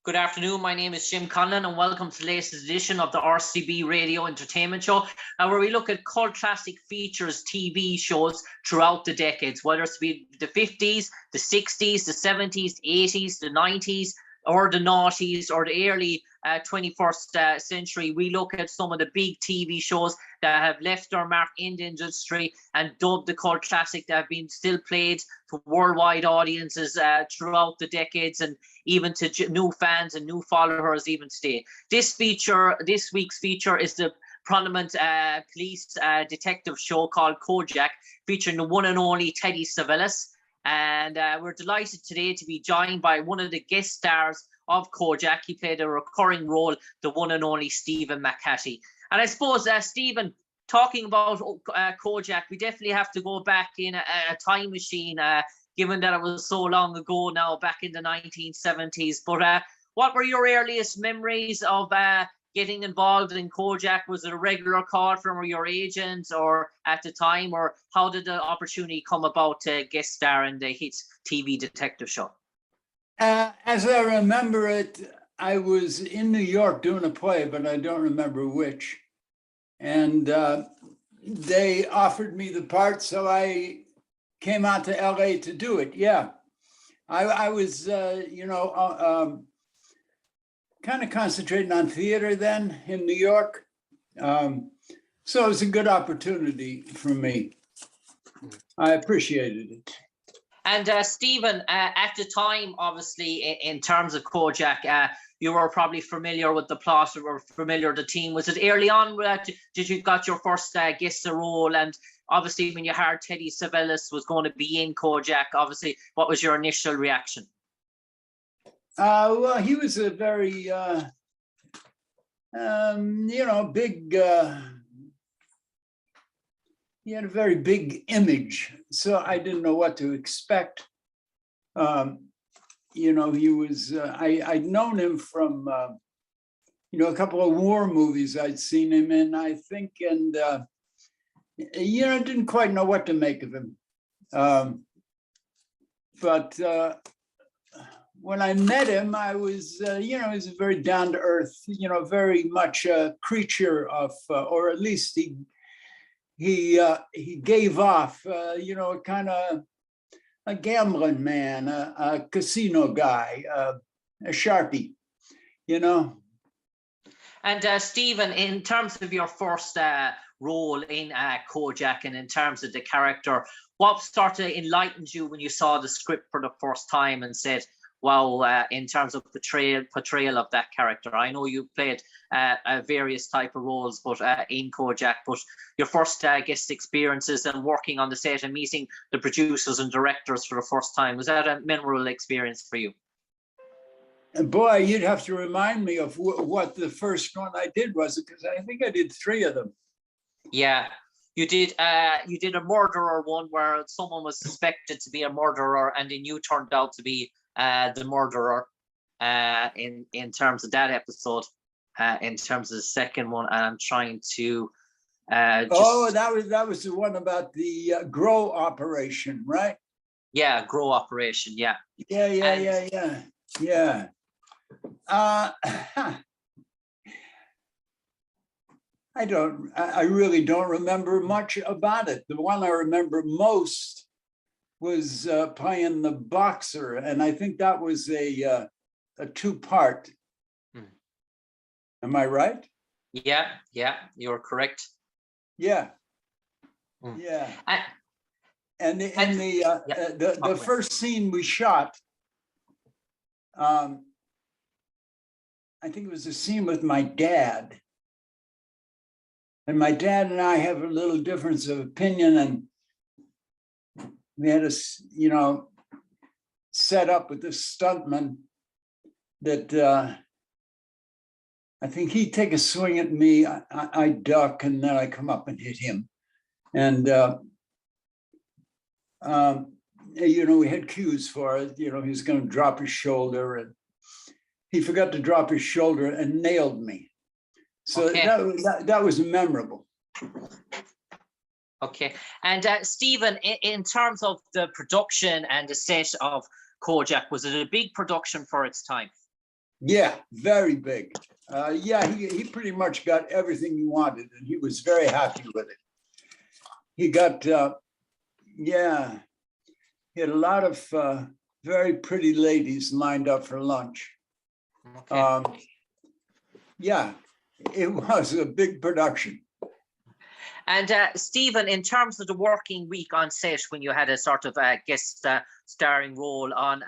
Good afternoon. My name is Jim Conlan, and welcome to the latest edition of the RCB Radio Entertainment Show, where we look at cult classic features TV shows throughout the decades, whether it's be the 50s, the 60s, the 70s, the 80s, the 90s, or the noughties, or the early 21st century. We look at some of the big TV shows that have left their mark in the industry and dubbed the cult classic, that have been still played to worldwide audiences throughout the decades, and even to new fans and new followers even today. This week's feature is the prominent police detective show called Kojak, featuring the one and only Telly Savalas. And we're delighted today to be joined by one of the guest stars of Kojak. He played a recurring role, the one and only Stephen McHattie. And I suppose, Stephen, talking about Kojak, we definitely have to go back in a time machine, given that it was so long ago now, back in the 1970s. But what were your earliest memories of getting involved in Kojak? Was it a regular call from your agent or at the time, or how did the opportunity come about to guest star in the hit TV detective show? As I remember it, I was in New York doing a play, but I don't remember which. And they offered me the part, so I came out to LA to do it. Yeah, I was, kind of concentrating on theater then in New York. So it was a good opportunity for me. I appreciated it. And Stephen, at the time, obviously, in terms of Kojak, you were probably familiar with the plot, or familiar with the team. Was it early on did you got your first guest role? And obviously, when you heard Telly Savalas was going to be in Kojak, obviously, what was your initial reaction? Well, he was a very, big, he had a very big image. So I didn't know what to expect. He was, I'd known him from, a couple of war movies I'd seen him in, I think, and, didn't quite know what to make of him. But when I met him, I was, he was a very down to earth, very much a creature of, or at least he gave off, kind of a gambling man, a casino guy, a Sharpie, And Stephen, in terms of your first role in Kojak, and in terms of the character, what sort of enlightened you when you saw the script for the first time and said, wow, in terms of portrayal of that character? I know you played various type of roles, but in Kojak, but your first guest experiences and working on the set and meeting the producers and directors for the first time, was that a memorable experience for you? And boy, you'd have to remind me of what the first one I did was, because I think I did 3 of them. Yeah. You did a murderer one where someone was suspected to be a murderer, and then you turned out to be the murderer in terms of that episode. In terms of the second one, and I'm trying to that was the one about the grow operation, right? Yeah, grow operation. Yeah. Yeah. I really don't remember much about it. The one I remember most was playing the boxer, and I think that was a 2-part. Am I right? Yeah, you're correct. Yeah. And the first scene we shot, I think it was a scene with my dad. And my dad and I have a little difference of opinion, and we had to, set up with this stuntman that I think he'd take a swing at me, I duck, and then I come up and hit him. And, we had cues for it. He was going to drop his shoulder, and he forgot to drop his shoulder and nailed me. So okay. that was memorable. Okay. And Stephen, in terms of the production and the set of Kojak, was it a big production for its time? Yeah, very big. Yeah, he pretty much got everything he wanted, and he was very happy with it. He got, yeah, he had a lot of very pretty ladies lined up for lunch. Okay. Yeah, it was a big production. And Stephen, in terms of the working week on set, when you had a sort of guest starring role on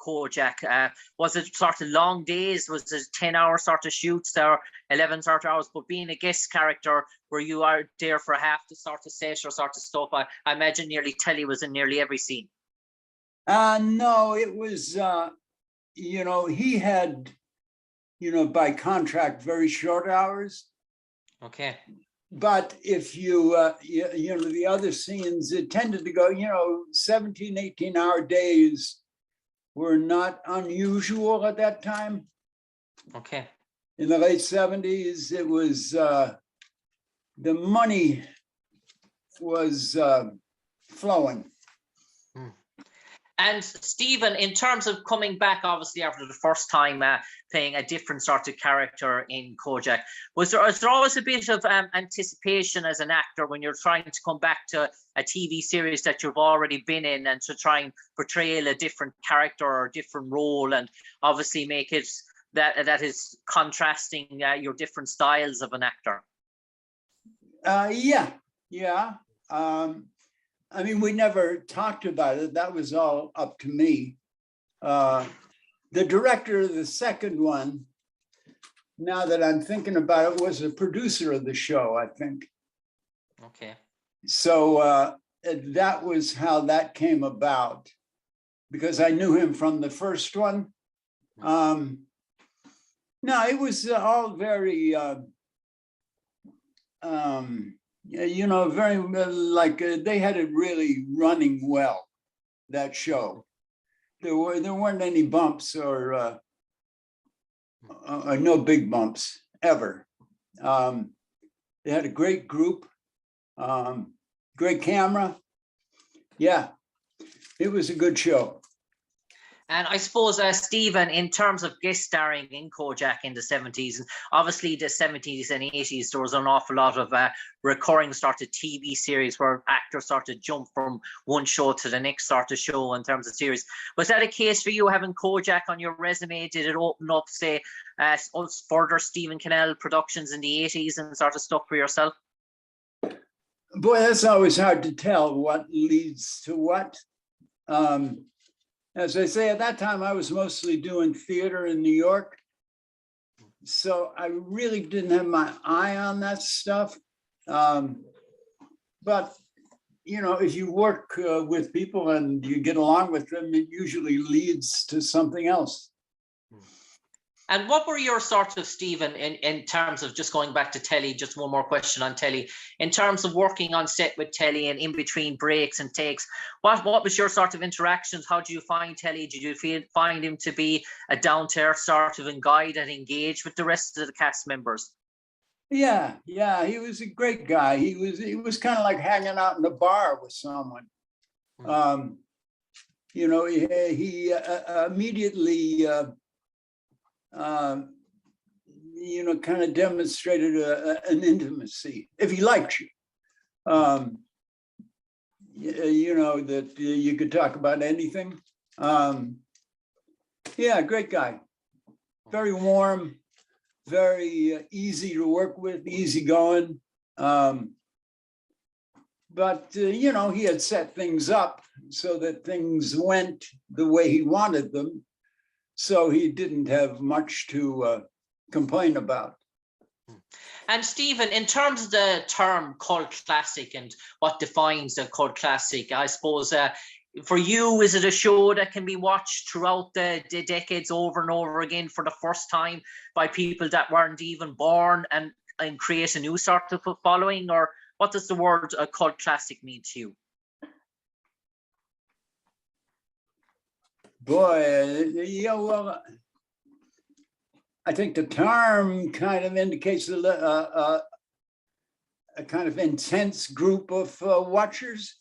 Kojak, was it sort of long days? Was it 10-hour sort of shoots or 11 sort of hours? But being a guest character, were you out there for half the sort of set or sort of stuff? I imagine nearly Telly was in nearly every scene. No, it was, he had, by contract, very short hours. Okay. But if you, the other scenes, it tended to go, 17, 18-hour days were not unusual at that time. Okay. In the late 70s, it was, the money was flowing. And Stephen, in terms of coming back, obviously after the first time playing a different sort of character in Kojak, was there always a bit of anticipation as an actor when you're trying to come back to a TV series that you've already been in and to try and portray a different character or a different role, and obviously make it that is contrasting your different styles of an actor? Yeah. I mean, we never talked about it. That was all up to me. The director of the second one, now that I'm thinking about it, was a producer of the show, I think. Okay. So that was how that came about, because I knew him from the first one. No, it was all very, very like they had it really running well, that show. There weren't any bumps or no big bumps ever. They had a great group, great camera. Yeah, it was a good show. And I suppose, Stephen, in terms of guest starring in Kojak in the 70s, and obviously the 70s and 80s, there was an awful lot of recurring sort of TV series where actors sort of jump from one show to the next sort of show in terms of series. Was that a case for you, having Kojak on your resume? Did it open up, say, further Stephen Cannell productions in the 80s and sort of stuff for yourself? Boy, that's always hard to tell what leads to what. As I say, at that time, I was mostly doing theater in New York. So I really didn't have my eye on that stuff. But, if you work with people and you get along with them, it usually leads to something else. And what were your sort of, Stephen, in terms of, just going back to Telly, just one more question on Telly, in terms of working on set with Telly and in between breaks and takes, what was your sort of interactions? How do you find Telly? Did you find him to be a down-to-earth sort of guide and engage with the rest of the cast members? Yeah, he was a great guy. He was kind of like hanging out in a bar with someone. He immediately kind of demonstrated an intimacy, if he liked you. That you could talk about anything. Yeah, great guy. Very warm, very easy to work with, easygoing. But he had set things up so that things went the way he wanted them. So he didn't have much to complain about. And Stephen, in terms of the term cult classic and what defines a cult classic, I suppose for you, is it a show that can be watched throughout the decades over and over again for the first time by people that weren't even born and create a new sort of following? Or what does the word cult classic mean to you? Boy, well, I think the term kind of indicates a kind of intense group of watchers.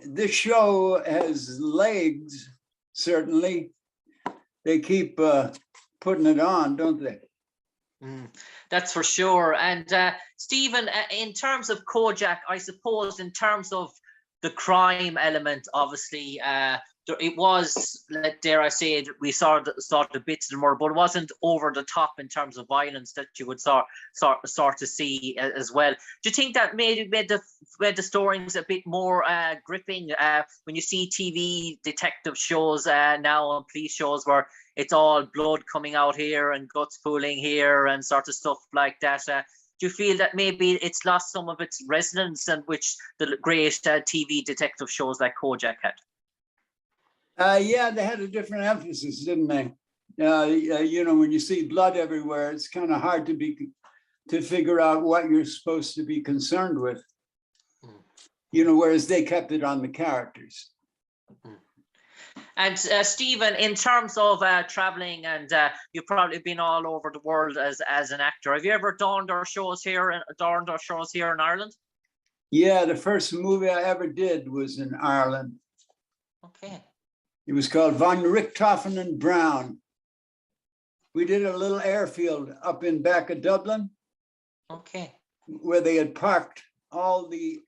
this show has legs, certainly. They keep putting it on, don't they? That's for sure. And Stephen, in terms of Kojak, I suppose in terms of the crime element, obviously, it was, dare I say it, we saw the bits and more, but it wasn't over the top in terms of violence that you would start to see as well. Do you think that made the stories a bit more gripping when you see TV detective shows now and police shows where it's all blood coming out here and guts pooling here and sort of stuff like that? Do you feel that maybe it's lost some of its resonance, and which the great TV detective shows like Kojak had? Yeah, they had a different emphasis, didn't they? You know, when you see blood everywhere, it's kind of hard to figure out what you're supposed to be concerned with. You know, whereas they kept it on the characters. And Stephen, in terms of traveling, and you've probably been all over the world as an actor. Have you ever donned our shows here in Ireland? Yeah, the first movie I ever did was in Ireland. Okay. It was called Von Richthofen and Brown. We did a little airfield up in back of Dublin. Okay. Where they had parked all the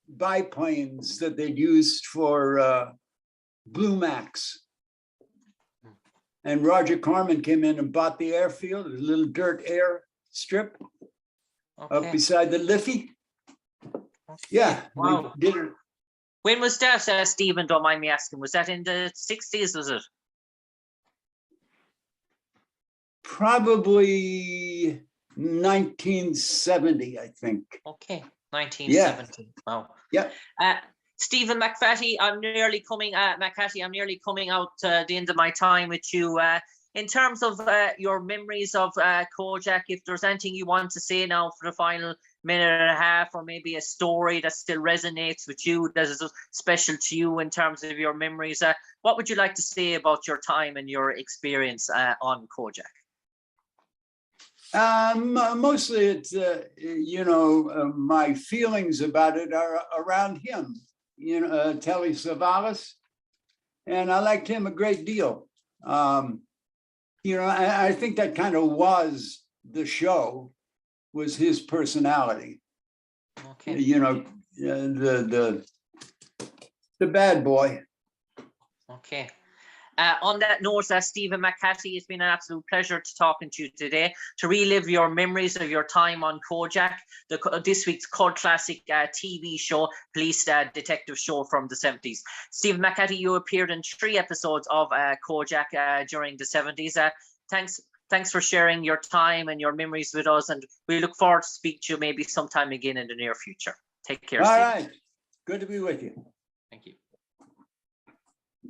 biplanes that they'd used for Blue Max. And Roger Corman came in and bought the airfield, a little dirt air strip up beside the Liffey. Yeah, wow. We did it. When was that, Stephen? Don't mind me asking. Was that in the 60s, was it? Probably 1970, I think. Okay, 1970. Yeah. Wow. Yeah. Stephen McHattie, I'm nearly coming out to the end of my time with you. In terms of your memories of Kojak, if there's anything you want to say now for the final minute and a half, or maybe a story that still resonates with you, that is special to you in terms of your memories, what would you like to say about your time and your experience on Kojak? Mostly it's, you know, my feelings about it are around him, you know, Telly Savalas, and I liked him a great deal. You know, I think that kind of was the show, was his personality. Okay. You know, the bad boy. Okay. On that note, Stephen McHattie, it's been an absolute pleasure to talking to you today, to relive your memories of your time on Kojak, this week's cult classic TV show, police detective show from the 70s. Stephen McHattie, you appeared in 3 episodes of Kojak during the 70s. Thanks for sharing your time and your memories with us, and we look forward to speak to you maybe sometime again in the near future. Take care, All Stephen. right. Good to be with you. Thank you.